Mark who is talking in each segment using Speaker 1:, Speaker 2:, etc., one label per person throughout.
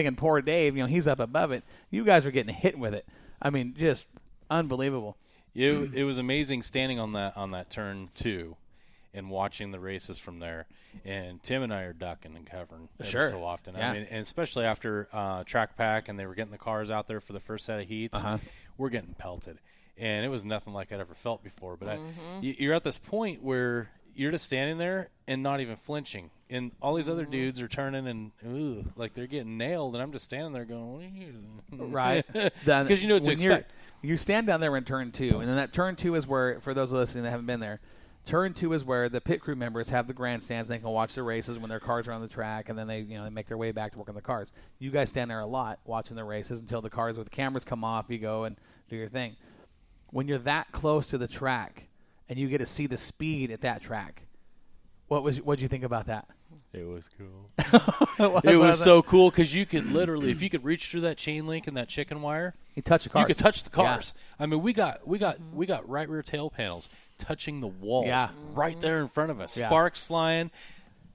Speaker 1: And poor Dave, he's up above it. You guys are getting hit with it. I mean, just unbelievable.
Speaker 2: It was amazing standing on that turn 2 and watching the races from there. And Tim and I are ducking and covering every so often.
Speaker 1: Yeah.
Speaker 2: I mean, and especially after Track Pack and they were getting the cars out there for the first set of heats, we're getting pelted. And it was nothing like I'd ever felt before. But you're at this point where you're just standing there and not even flinching. And all these other dudes are turning and, like they're getting nailed. And I'm just standing there going, what are you doing?
Speaker 1: Right.
Speaker 2: Because you know what to expect.
Speaker 1: You stand down there in turn 2. And then that turn 2 is where, for those listening that haven't been there, turn 2 is where the pit crew members have the grandstands. They can watch the races when their cars are on the track. And then they make their way back to work on the cars. You guys stand there a lot watching the races until the cars with the cameras come off. You go and do your thing. When you're that close to the track and you get to see the speed at that track, what'd you think about that?
Speaker 2: It was cool. It was so cool because you could literally, if you could reach through that chain link and that chicken wire,
Speaker 1: you touch the cars.
Speaker 2: You could touch the cars. Yeah. I mean, we got right rear tail panels touching the wall.
Speaker 1: Yeah.
Speaker 2: Right there in front of us. Sparks flying.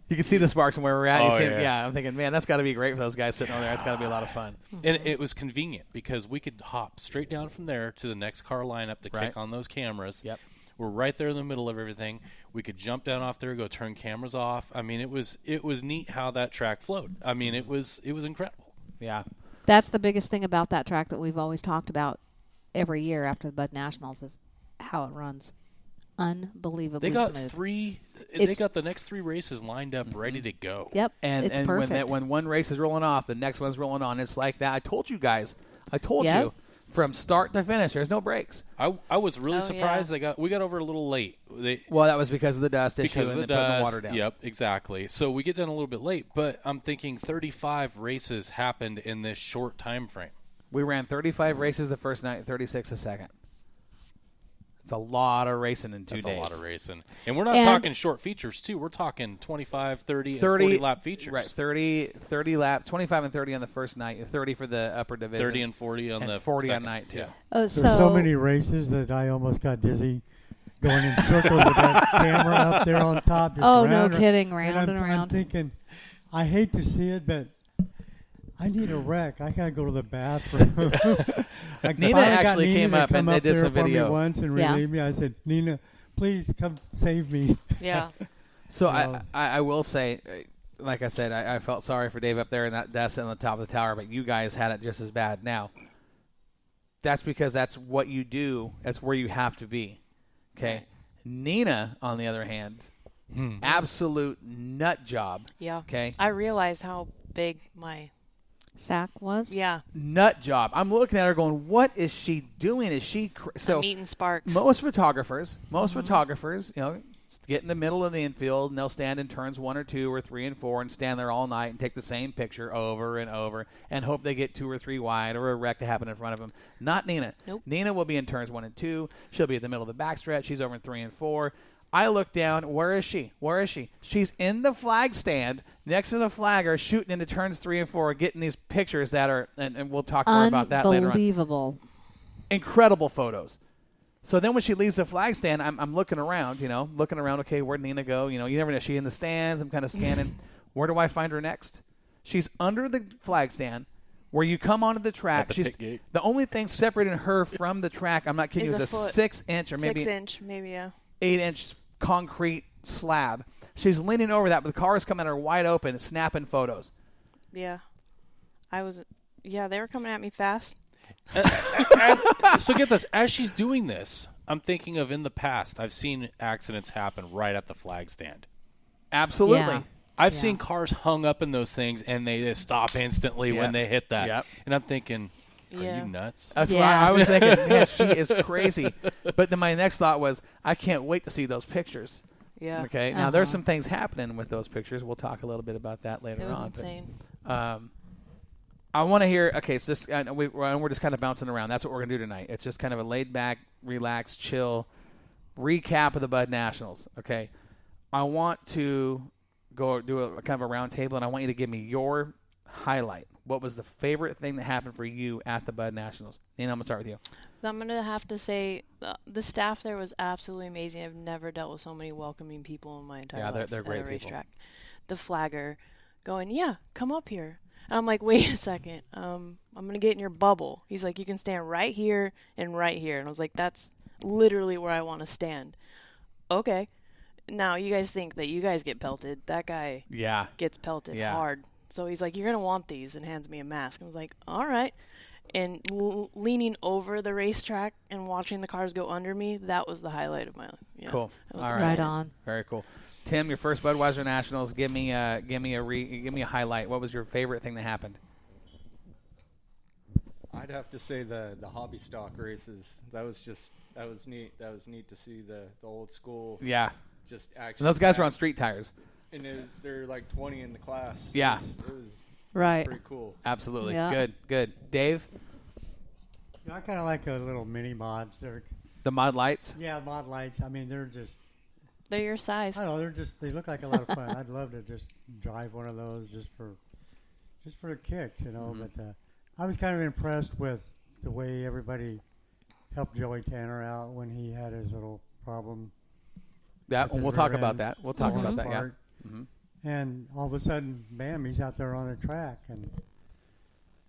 Speaker 1: You can see the sparks from where we're at. I'm thinking, man, that's got to be great for those guys sitting over there. It's got to be a lot of fun.
Speaker 2: And it was convenient because we could hop straight down from there to the next car lineup to kick on those cameras.
Speaker 1: Yep.
Speaker 2: We're right there in the middle of everything. We could jump down off there, go turn cameras off. I mean, it was neat how that track flowed. I mean, it was incredible.
Speaker 1: Yeah.
Speaker 3: That's the biggest thing about that track that we've always talked about every year after the Bud Nationals is how it runs. Unbelievably smooth.
Speaker 2: They got the next 3 races lined up, ready to go.
Speaker 3: Yep,
Speaker 1: and
Speaker 3: it's perfect.
Speaker 1: When one race is rolling off, the next one's rolling on. It's like that. I told you guys. You from start to finish. There's no breaks.
Speaker 2: I was really surprised we got over a little late.
Speaker 1: Well, that was because of the dust issue
Speaker 2: because of
Speaker 1: and
Speaker 2: the
Speaker 1: putting the water down.
Speaker 2: Yep, exactly. So we get done a little bit late, but I'm thinking 35 races happened in this short time frame.
Speaker 1: We ran 35 races the first night, 36 the second. It's a lot of racing in 2 days.
Speaker 2: That's a lot of racing. And we're not talking short features, too. We're talking 25, 30, and 40-lap features.
Speaker 1: Right, 30 lap, 25 and 30 on the first night, 30 for the upper division.
Speaker 2: 30 and 40 on the
Speaker 1: 40
Speaker 2: second.
Speaker 1: on night, too.
Speaker 2: Yeah.
Speaker 3: There's
Speaker 4: so many races that I almost got dizzy going in circles with that camera up there on top.
Speaker 3: No kidding, round and around.
Speaker 4: I'm thinking, I hate to see it, but I need a wreck. I gotta go to the bathroom.
Speaker 1: Nina actually came up and they did some video
Speaker 4: once and relieved me. I said, Nina, please come save me.
Speaker 5: Yeah.
Speaker 1: So I will say, like I said, I felt sorry for Dave up there in that dust on the top of the tower, but you guys had it just as bad. Now, that's because that's what you do. That's where you have to be. Okay. Right. Nina, on the other hand, absolute nut job.
Speaker 5: Yeah.
Speaker 1: Okay.
Speaker 5: I realized how big my
Speaker 3: sack was.
Speaker 5: Yeah.
Speaker 1: Nut job. I'm looking at her going, what is she doing? Is she so?
Speaker 5: I'm eating sparks.
Speaker 1: Most photographers, get in the middle of the infield and they'll stand in turns 1 or 2 or 3 and 4 and stand there all night and take the same picture over and over and hope they get 2 or 3 wide or a wreck to happen in front of them. Not Nina.
Speaker 5: Nope.
Speaker 1: Nina will be in turns 1 and 2. She'll be at the middle of the backstretch. She's over in 3 and 4. I look down. Where is she? She's in the flag stand next to the flagger, shooting into turns 3 and 4, getting these pictures that are, and we'll talk more about that later on.
Speaker 3: Unbelievable.
Speaker 1: Incredible photos. So then when she leaves the flag stand, I'm looking around, okay, where'd Nina go? You never know. Is she in the stands? I'm kind of scanning. Where do I find her next? She's under the flag stand where you come onto the track.
Speaker 2: At the pit gate.
Speaker 1: The only thing separating her from the track, I'm not kidding you, is a 6-inch or maybe
Speaker 5: 6 inch, maybe, yeah.
Speaker 1: 8-inch concrete slab. She's leaning over that, but the cars coming at her wide open, snapping photos.
Speaker 5: Yeah. They were coming at me fast.
Speaker 2: So get this. As she's doing this, I'm thinking of in the past, I've seen accidents happen right at the flag stand.
Speaker 1: Absolutely.
Speaker 3: Yeah.
Speaker 2: I've seen cars hung up in those things, and they just stop instantly when they hit that.
Speaker 1: Yep.
Speaker 2: And I'm thinking, are you nuts?
Speaker 1: That's why I was thinking, man, she is crazy. But then my next thought was, I can't wait to see those pictures.
Speaker 5: Yeah.
Speaker 1: Okay. Now, there's some things happening with those pictures. We'll talk a little bit about that later on.
Speaker 5: It was insane.
Speaker 1: But, I want to hear, okay, so this, we're just kind of bouncing around. That's what we're going to do tonight. It's just kind of a laid-back, relaxed, chill recap of the Bud Nationals, okay? I want to go do a kind of a round table, and I want you to give me your highlight. What was the favorite thing that happened for you at the Bud Nationals? Nina, I'm going to start with you.
Speaker 5: I'm going to have to say the staff there was absolutely amazing. I've never dealt with so many welcoming people in my entire life
Speaker 1: they're great
Speaker 5: at a
Speaker 1: people.
Speaker 5: racetrack. The flagger going, come up here. And I'm like, wait a second. I'm going to get in your bubble. He's like, you can stand right here and right here. And I was like, that's literally where I want to stand. Okay. Now, you guys think that you guys get pelted. That guy gets pelted hard. So he's like, you're going to want these, and hands me a mask. I was like, all right. And leaning over the racetrack and watching the cars go under me, that was the highlight of my life. Yeah,
Speaker 1: cool.
Speaker 5: All
Speaker 3: right on.
Speaker 1: Very cool. Tim, your first Budweiser Nationals. Give me a highlight. What was your favorite thing that happened?
Speaker 6: I'd have to say the hobby stock races. That was neat. That was neat to see the old school.
Speaker 1: Yeah.
Speaker 6: Just actually.
Speaker 1: And those guys were on street tires.
Speaker 6: And they're like 20 in the class.
Speaker 1: Yeah.
Speaker 6: It was
Speaker 3: right.
Speaker 6: pretty cool.
Speaker 1: Absolutely.
Speaker 3: Yeah.
Speaker 1: Good. Dave?
Speaker 4: I kind of like the little mini mods.
Speaker 1: The mod lights?
Speaker 4: Yeah, mod lights. I mean, they're
Speaker 5: your size.
Speaker 4: I don't know. They look like a lot of fun. I'd love to just drive one of those just for the kicks,
Speaker 1: Mm-hmm.
Speaker 4: But I was kind of impressed with the way everybody helped Joey Tanner out when he had his little problem.
Speaker 1: Yeah,
Speaker 4: at the
Speaker 1: we'll talk
Speaker 4: rear
Speaker 1: about
Speaker 4: end.
Speaker 1: that. We'll talk about that, yeah.
Speaker 4: Part. And all of a sudden, bam, he's out there on the track. And,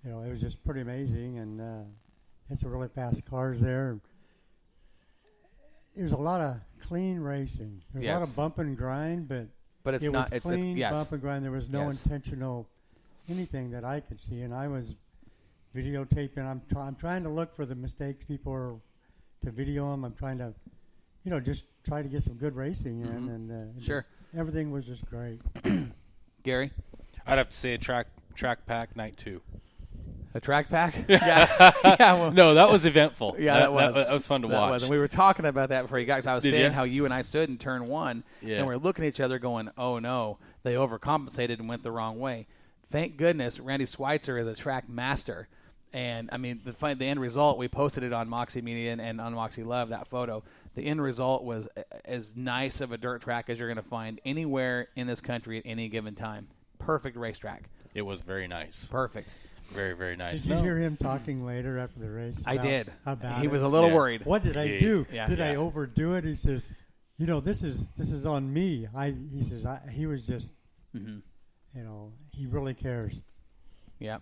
Speaker 4: it was just pretty amazing. And it's some really fast cars there. There's a lot of clean racing. There's a lot of bump and grind, but
Speaker 1: it's
Speaker 4: it
Speaker 1: not.
Speaker 4: was clean bump and grind. There was no
Speaker 1: Yes.
Speaker 4: intentional anything that I could see. And I was videotaping. I'm trying to look for the mistakes people are to video them. I'm trying to, just try to get some good racing in. And
Speaker 1: Sure.
Speaker 4: Everything was just great.
Speaker 1: Gary?
Speaker 2: I'd have to say track pack night 2.
Speaker 1: A track pack? Yeah. Well,
Speaker 2: No, that was eventful.
Speaker 1: Yeah, that
Speaker 2: was fun to watch.
Speaker 1: And we were talking about that before you guys. I was
Speaker 2: Did
Speaker 1: saying
Speaker 2: ya?
Speaker 1: how you and I stood in turn 1, and we're looking at each other going, oh, no, they overcompensated and went the wrong way. Thank goodness Randy Schweitzer is a track master. And, I mean, the end result, we posted it on Moxie Media and on Moxie Love, that photo. The end result was as nice of a dirt track as you're going to find anywhere in this country at any given time. Perfect racetrack.
Speaker 2: It was very nice.
Speaker 1: Perfect.
Speaker 2: Very, very nice.
Speaker 4: Did you hear him talking later after the race?
Speaker 1: I did.
Speaker 4: About
Speaker 1: he
Speaker 4: it?
Speaker 1: was a little
Speaker 2: Yeah.
Speaker 1: worried.
Speaker 4: What did I do?
Speaker 1: Yeah.
Speaker 4: Did I overdo it? He says, this is on me. He says he was just, he really cares.
Speaker 1: Yeah.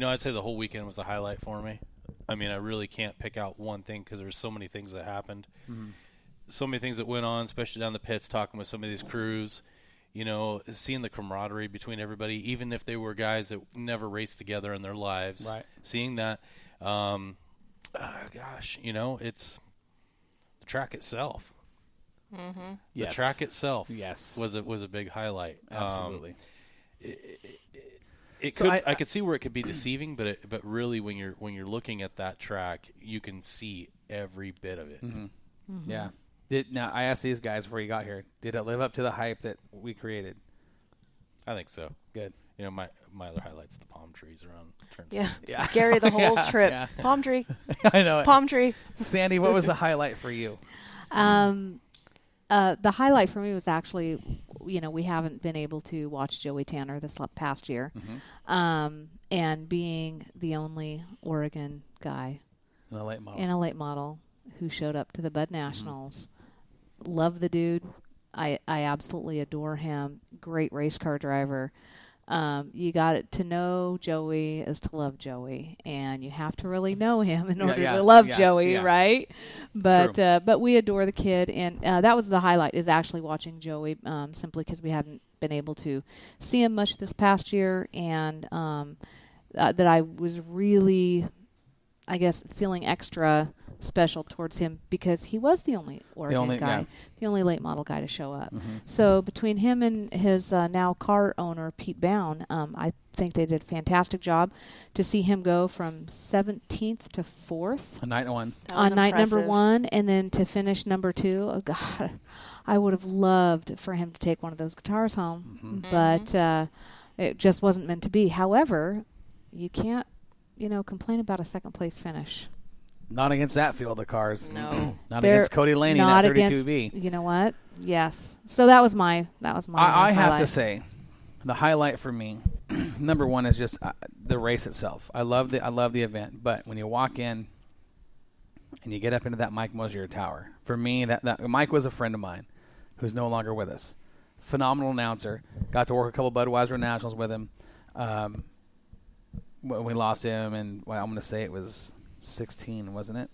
Speaker 2: I'd say the whole weekend was a highlight for me. I mean, I really can't pick out one thing because there's so many things that happened. So many things that went on, especially down the pits, talking with some of these crews. Seeing the camaraderie between everybody, even if they were guys that never raced together in their lives.
Speaker 1: Right.
Speaker 2: Seeing that, it's the track itself.
Speaker 5: Mm-hmm.
Speaker 2: The track itself
Speaker 1: Yes.
Speaker 2: was a big highlight.
Speaker 1: Absolutely.
Speaker 2: I could see where it could be deceiving, but really when you're looking at that track, you can see every bit of it.
Speaker 1: Yeah. Now, I asked these guys before you got here, did it live up to the hype that we created?
Speaker 2: I think so.
Speaker 1: Good.
Speaker 2: My other highlight's the palm trees around turn.
Speaker 5: Yeah. Gary, the whole trip.
Speaker 1: Yeah.
Speaker 5: Palm tree.
Speaker 1: I know it.
Speaker 5: Palm tree.
Speaker 1: Sandy, what was the highlight for you?
Speaker 3: The highlight for me was actually, we haven't been able to watch Joey Tanner this past year. And being the only Oregon guy
Speaker 1: In a late model.
Speaker 3: in a late model who showed up to the Bud Nationals. Love the dude. I absolutely adore him. Great race car driver. You got to know Joey is to love Joey, and you have to really know him in order to love Joey, right? But we adore the kid, and that was the highlight, is actually watching Joey, simply because we haven't been able to see him much this past year, and that I was really, I guess, feeling extra special towards him because he was the only Oregon guy, the only late model guy to show up. So between him and his now car owner, Pete Bound, I think they did a fantastic job to see him go from 17th to 4th
Speaker 1: On night 1.
Speaker 3: on night number 1, and then to finish number 2. Oh, God, I would have loved for him to take one of those guitars home, but it just wasn't meant to be. However, you can't, complain about a second place finish.
Speaker 1: Not against that field of cars.
Speaker 5: No.
Speaker 1: Not against Cody Laney in that 32B.
Speaker 3: You know what? Yes. So that was my
Speaker 1: I have to
Speaker 3: highlight.
Speaker 1: say, the highlight for me, number 1 is just the race itself. I love the event, but when you walk in and you get up into that Mike Mosier tower, for me, that Mike was a friend of mine who's no longer with us. Phenomenal announcer. Got to work a couple Budweiser Nationals with him. we lost him, and I'm going to say it was 16, wasn't it?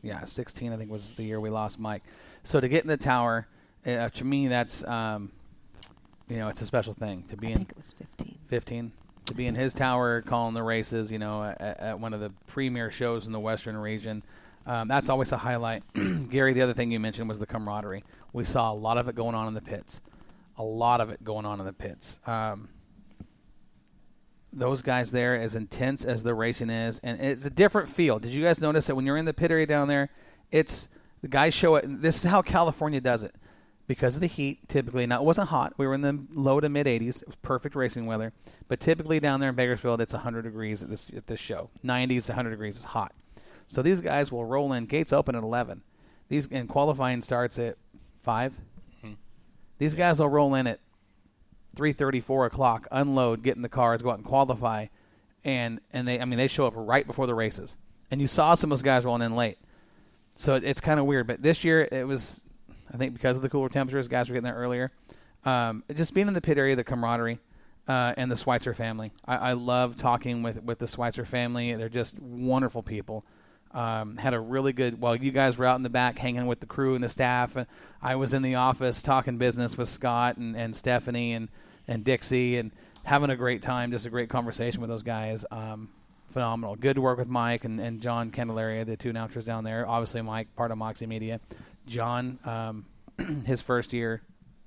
Speaker 1: Yeah, 16 I think was the year we lost Mike. So to get in the tower, to me that's it's a special thing to be
Speaker 3: I
Speaker 1: in.
Speaker 3: think it was 15.
Speaker 1: 15 to be in his tower, calling the races. At one of the premier shows in the Western region. That's always a highlight. Gary, the other thing you mentioned was the camaraderie. We saw a lot of it going on in the pits. Those guys there, as intense as the racing is, and it's a different feel. Did you guys notice that when you're in the pit area down there, it's the guys show it. This is how California does it. Because of the heat, typically, now it wasn't hot. We were in the low to mid 80s. It was perfect racing weather. But typically down there in Bakersfield, it's 100 degrees at this show. 90s to 100 degrees is hot. So these guys will roll in. Gates open at 11. And qualifying starts at 5. Mm-hmm. These guys will roll in at 3:30, 4 o'clock, unload, get in the cars, go out and qualify, and they show up right before the races. And you saw some of those guys rolling in late. So it's kind of weird. But this year it was, I think because of the cooler temperatures, guys were getting there earlier. Just being in the pit area, the camaraderie, and the Schweitzer family. I love talking with the Schweitzer family. They're just wonderful people. Had a really good, while you guys were out in the back hanging with the crew and the staff, I was in the office talking business with Scott and Stephanie and Dixie and having a great time, just a great conversation with those guys. Phenomenal. Good to work with Mike and John Candelaria, the two announcers down there. Obviously Mike, part of Moxie Media. John, his first year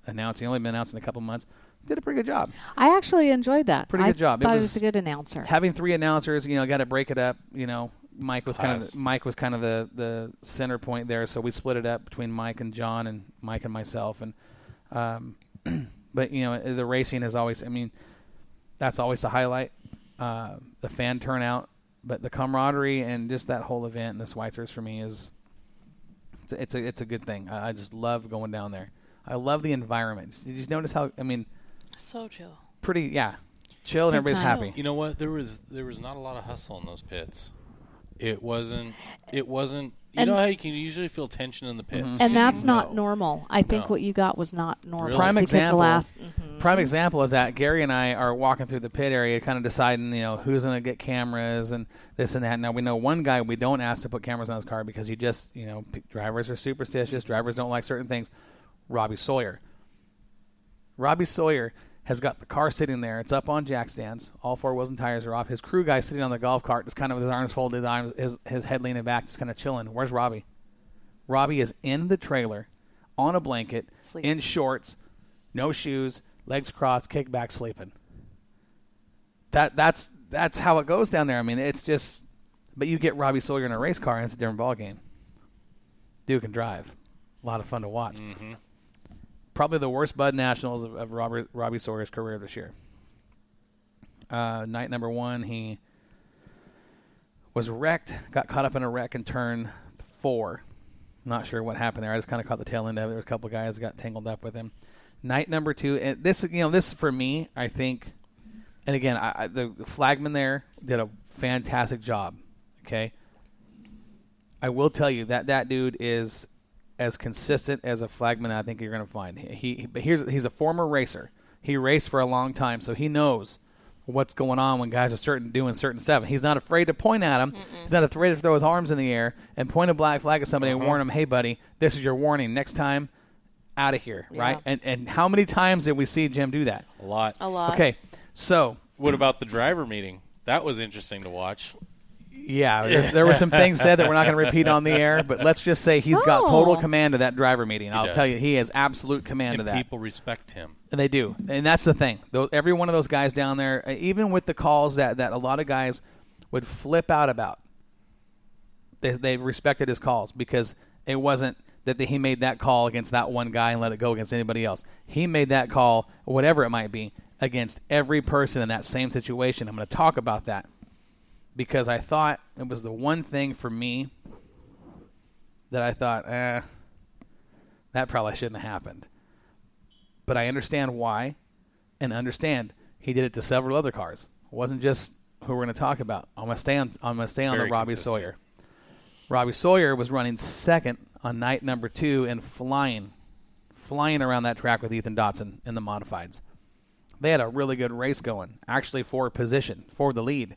Speaker 1: announcing, only been announcing a couple months, did a pretty good job.
Speaker 3: I actually enjoyed that.
Speaker 1: Pretty good job.
Speaker 3: I thought he was a good announcer.
Speaker 1: Having 3 announcers, got to break it up. Mike was kind of the center point there, so we split it up between Mike and John and Mike and myself. And but the racing is always, that's always the highlight. The fan turnout, but the camaraderie and just that whole event and the Schweitzers for me is. It's a good thing. I just love going down there. I love the environment. Did you notice how?
Speaker 5: So chill.
Speaker 1: Pretty, yeah, chill and
Speaker 3: Good
Speaker 1: everybody's
Speaker 3: time.
Speaker 1: happy.
Speaker 2: You know what? There was not a lot of hustle in those pits. It wasn't. You know how you can usually feel tension in the pits,
Speaker 3: And that's not
Speaker 2: No.
Speaker 3: normal. I think
Speaker 2: No.
Speaker 3: what you got was not normal.
Speaker 2: Really?
Speaker 1: Prime
Speaker 3: because
Speaker 1: example.
Speaker 3: The last,
Speaker 1: Prime example is that Gary and I are walking through the pit area, kind of deciding, who's going to get cameras and this and that. Now we know one guy we don't ask to put cameras on his car because drivers are superstitious. Drivers don't like certain things. Robbie Sawyer. Robbie Sawyer has got the car sitting there. It's up on jack stands. All 4 wheels and tires are off. His crew guy sitting on the golf cart, just kind of with his arms folded, his head leaning back, just kind of chilling. Where's Robbie? Robbie is in the trailer, on a blanket, in shorts, no shoes, legs crossed, kick back, sleeping. That's how it goes down there. It's just, but you get Robbie Sawyer in a race car, and it's a different ball game. Dude can drive. A lot of fun to watch.
Speaker 2: Mm-hmm.
Speaker 1: Probably the worst Bud Nationals of Robbie Sawyer's career this year. Night number 1, he was wrecked, got caught up in a wreck in turn 4. Not sure what happened there. I just kind of caught the tail end of it. There was a couple of guys that got tangled up with him. Night number 2, and this for me, I think, and again, the flagman there did a fantastic job. Okay, I will tell you that dude is as consistent as a flagman I think you're going to find. He's a former racer. He raced for a long time, so he knows what's going on when guys are doing certain stuff. He's not afraid to point at them. He's not afraid to throw his arms in the air and point a black flag at somebody and warn them, hey, buddy, this is your warning. Next time, out of here, right? And how many times did we see Jim do that?
Speaker 2: A lot.
Speaker 1: Okay, so.
Speaker 2: What about the driver meeting? That was interesting to watch.
Speaker 1: Yeah, there were some things said that we're not going to repeat on the air, but let's just say he's got total command of that driver meeting. I'll tell you, he has absolute command of that.
Speaker 2: People respect him.
Speaker 1: And they do. And that's the thing. Every one of those guys down there, even with the calls that a lot of guys would flip out about, they respected his calls because it wasn't that he made that call against that one guy and let it go against anybody else. He made that call, whatever it might be, against every person in that same situation. I'm going to talk about that. Because I thought it was the one thing for me that I thought, that probably shouldn't have happened. But I understand why, and understand he did it to several other cars. It wasn't just who we're going to talk about. I'm going to stay on the Robbie Sawyer. Robbie Sawyer was running second on night number 2 and flying around that track with Ethan Dotson in the modifieds. they had a really good race going, actually for position, for the lead.